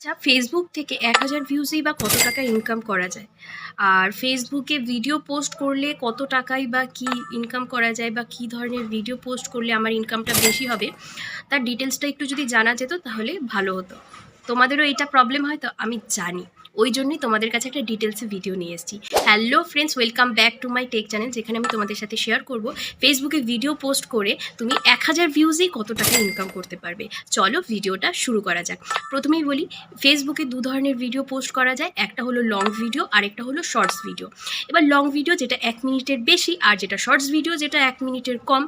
আচ্ছা, ফেসবুক থেকে ১,০০০ ভিউজেই বা কত টাকা ইনকাম করা যায়? আর ফেসবুকে ভিডিও পোস্ট করলে কত টাকাই বা কি ইনকাম করা যায়, বা কি ধরনের ভিডিও পোস্ট করলে আমার ইনকামটা বেশি হবে, তার ডিটেলসটা একটু যদি জানা যেত তাহলে ভালো হতো। তোমাদেরও এটা প্রবলেম হয় তো আমি জানি, ওই জন্যই তোমাদের কাছে একটা ডিটেলসে ভিডিও নিয়ে এসেছি। Hello friends, welcome back to my take channel, যেখানে আমি তোমাদের সাথে শেয়ার করব ফেসবুকে ভিডিও পোস্ট করে তুমি ১,০০০ ভিউজেই কত টাকা ইনকাম করতে পারবে। চলো ভিডিওটা শুরু করা যাক। প্রথমেই বলি, ফেসবুকে দু ধরনের ভিডিও পোস্ট করা যায়, একটা হলো লং ভিডিও আর একটা হলো শর্টস ভিডিও। এবার লং ভিডিও যেটা ১ মিনিটের বেশি, আর যেটা শর্টস ভিডিও যেটা ১ মিনিটের কম।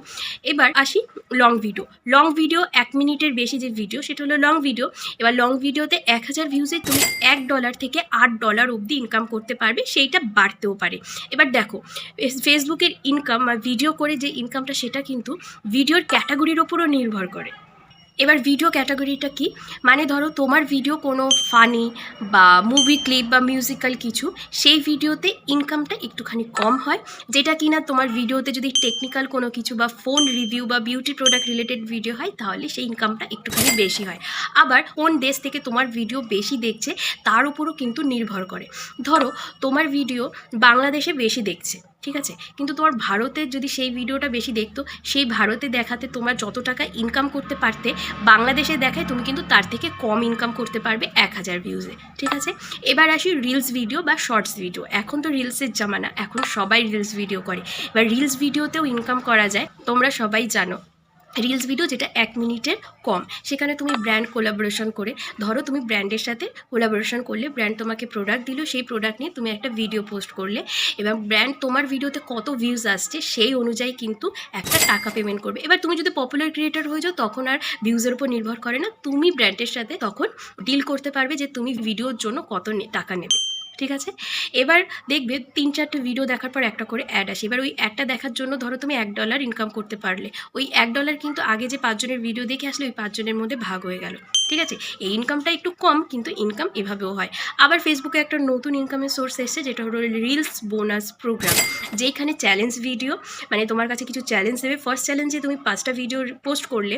এবার আসি লং ভিডিও। লং ভিডিও ১ মিনিটের বেশি যে ভিডিও সেটা হলো লং ভিডিও। এবার লং ভিডিওতে ১,০০০ ভিউজে তুমি $১ থেকে $৮ অবধি ইনকাম করতে পারবে, সেইটা বাড়তেও পারে। এবার দেখো, ফেসবুকের ইনকাম বা ভিডিও করে যে ইনকামটা সেটা কিন্তু ভিডিওর ক্যাটাগরির ওপরও নির্ভর করে। এবার ভিডিও ক্যাটাগরিটা কি, মানে ধরো তোমার ভিডিও কোনো ফানি বা মুভি ক্লিপ বা মিউজিক্যাল কিছু, সেই ভিডিওতে ইনকামটা একটুখানি কম হয়। যেটা কিনা তোমার ভিডিওতে যদি টেকনিক্যাল কোনো কিছু বা ফোন রিভিউ বা বিউটি প্রোডাক্ট রিলেটেড ভিডিও হয়, তাহলে সেই ইনকামটা একটুখানি বেশি হয়। আবার কোন দেশ থেকে তোমার ভিডিও বেশি দেখছে তার উপরও কিন্তু নির্ভর করে। ধরো তোমার ভিডিও বাংলাদেশে বেশি দেখছে, ঠিক আছে, কিন্তু তোমার ভারতের যদি সেই ভিডিওটা বেশি দেখতো, সেই ভারতে দেখাতে তোমার যত টাকা ইনকাম করতে পারতে, বাংলাদেশে দেখায় তুমি কিন্তু তার থেকে কম ইনকাম করতে পারবে ১,০০০ ভিউজে, ঠিক আছে। এবার আসি রিলস ভিডিও বা শর্টস ভিডিও। এখন তো রিলসের জামানা, এখন সবাই রিলস ভিডিও করে। এবার রিলস ভিডিওতেও ইনকাম করা যায়, তোমরা সবাই জানো। রিলস ভিডিও যেটা ১ মিনিটের কম, সেখানে তুমি ব্র্যান্ড কোলাবোরেশন করে, ধরো তুমি ব্র্যান্ডের সাথে কোলাবোরেশন করলে, ব্র্যান্ড তোমাকে প্রোডাক্ট দিল, সেই প্রোডাক্ট নিয়ে তুমি একটা ভিডিও পোস্ট করলে, এবং ব্র্যান্ড তোমার ভিডিওতে কত ভিউজ আসছে সেই অনুযায়ী কিন্তু একটা টাকা পেমেন্ট করবে। এবার তুমি যদি পপুলার ক্রিয়েটর হয়ে যাও, তখন আর ভিউজের উপর নির্ভর করে না, তুমি ব্র্যান্ডের সাথে তখন ডিল করতে পারবে যে তুমি ভিডিওর জন্য কত টাকা নেবে, ঠিক আছে। এবার দেখবে ৩-৪টে ভিডিও দেখার পর একটা করে অ্যাড আসে। এবার ওই অ্যাডটা দেখার জন্য ধরো তুমি $১ ইনকাম করতে পারলে, ওই $১ কিন্তু আগে যে ৫ জনের ভিডিও দেখে আসলে ওই ৫ জনের মধ্যে ভাগ হয়ে গেল, ঠিক আছে। এই ইনকামটা একটু কম, কিন্তু ইনকাম এভাবেও হয়। আবার ফেসবুকে একটা নতুন ইনকামের সোর্স এসছে, যেটা হলো রিলস বোনাস প্রোগ্রাম, যেখানে চ্যালেঞ্জ ভিডিও, মানে তোমার কাছে কিছু চ্যালেঞ্জ দেবে। ফার্স্ট চ্যালেঞ্জে তুমি ৫টা ভিডিও পোস্ট করলে,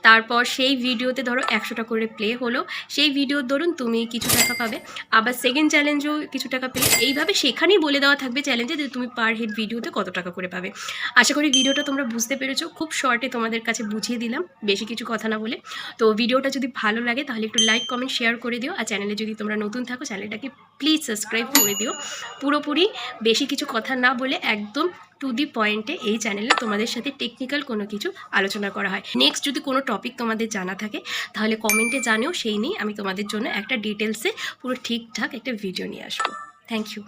তারপর সেই ভিডিওতে ধরো ১০০টা করে প্লে হলো, সেই ভিডিওর দরুন তুমি কিছু টাকা পাবে। আবার সেকেন্ড চ্যালেঞ্জও কিছু টাকা পেলে, এইভাবে সেখানেই বলে দেওয়া থাকবে চ্যালেঞ্জে যে তুমি পার হেড ভিডিওতে কত টাকা করে পাবে। আশা করি ভিডিওটা তোমরা বুঝতে পেরেছো, খুব শর্টে তোমাদের কাছে বুঝিয়ে দিলাম, বেশি কিছু কথা না বলে। তো ভিডিওটা যদি ভালো লাগে তাহলে একটু লাইক কমেন্ট শেয়ার করে দিও, আর চ্যানেলে যদি তোমরা নতুন থাকো চ্যানেলটাকে প্লিজ সাবস্ক্রাইব করে দিও। পুরোপুরি বেশি কিছু কথা না বলে একদম টু দি পয়েন্টে এই চ্যানেলে তোমাদের সাথে টেকনিক্যাল কোনো কিছু আলোচনা করা হয়। নেক্সট যদি কোনো টপিক তোমাদের জানা থাকে তাহলে কমেন্টে জানিও, সেই নিয়ে আমি তোমাদের জন্য একটা ডিটেলসে পুরো ঠিকঠাক একটা ভিডিও নিয়ে আসবো। Thank you.